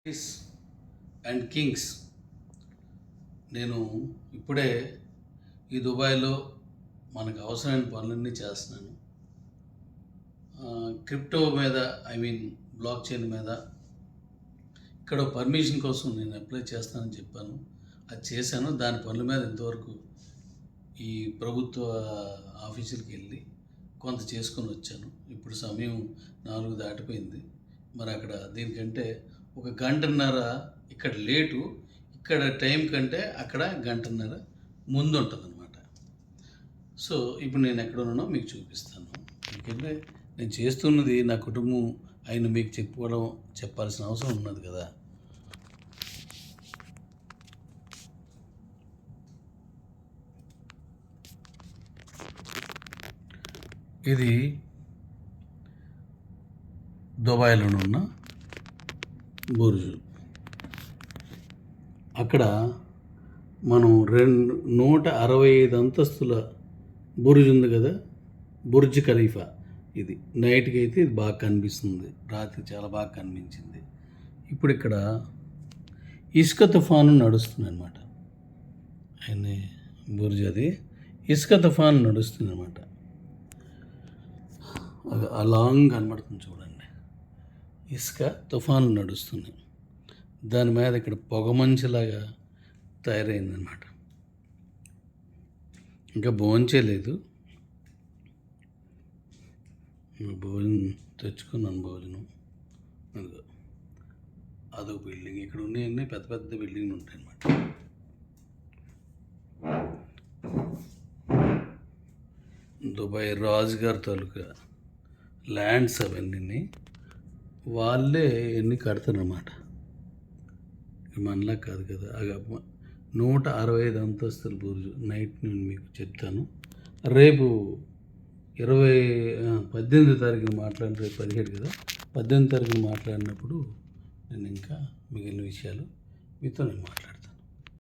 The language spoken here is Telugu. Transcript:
Queens and Kings. నేను ఇప్పుడే ఈ దుబాయ్లో మనకు అవసరమైన పనులన్నీ చేస్తున్నాను. క్రిప్టో మీద, బ్లాక్ చైన్ మీద ఇక్కడ పర్మిషన్ కోసం నేను అప్లై చేస్తానని చెప్పాను. అది చేశాను. దాని పనుల మీద ఇంతవరకు ఈ ప్రభుత్వ ఆఫీసులకి వెళ్ళి కొంత చేసుకొని వచ్చాను. ఇప్పుడు సమయం 4 దాటిపోయింది. మరి అక్కడ దీనికంటే ఒక గంటన్నర ఇక్కడ లేటు, ఇక్కడ టైం కంటే అక్కడ గంటన్నర ముందు ఉంటుందన్నమాట. సో ఇప్పుడు నేను ఎక్కడ ఉన్నానో మీకు చూపిస్తాను. ఎందుకంటే నేను చేస్తున్నది నా కుటుంబం ఆయన మీకు చెప్పాల్సిన అవసరం ఉన్నది కదా. ఇది దుబాయ్లోనున్న బుర్జు. అక్కడ మనం 165 అంతస్తుల బుర్జ్ ఉంది కదా, బుర్జ్ ఖలీఫా. ఇది నైట్కి అయితే ఇది బాగా కనిపిస్తుంది, రాత్రి చాలా బాగా కనిపించింది. ఇప్పుడు ఇక్కడ ఇసుక తుఫాను నడుస్తుంది అనమాట. ఆయన బుర్జ్ అది ఇసుక తుఫాను నడుస్తుంది అనమాట. ఆ లాంగ్ కనబడుతుంది చూడండి, ఇసుక తుఫాను నడుస్తుంది. దాని మీద ఇక్కడ పొగమంచులాగా తయారైందనమాట. ఇంకా భోంచేయలేదు, భోజనం తెచ్చుకున్నాను. భోజనం అదొక బిల్డింగ్. ఇక్కడ ఉన్నాయన్నీ పెద్ద పెద్ద బిల్డింగ్లు ఉంటాయి అన్నమాట. దుబాయ్ రాజుగారి తాలూకా ల్యాండ్స్ అవన్నీ వాళ్ళే ఎన్ని కడతారన్నమాట. మనలా కాదు కదా. 165 అంతస్తుల బుర్జు. నైట్ నేను మీకు చెప్తాను. రేపు 18వ తారీఖున మాట్లాడిన, రేపు 17 కదా, 18వ తారీఖున మాట్లాడినప్పుడు నేను ఇంకా మిగిలిన విషయాలు మీతో నేను మాట్లాడతాను.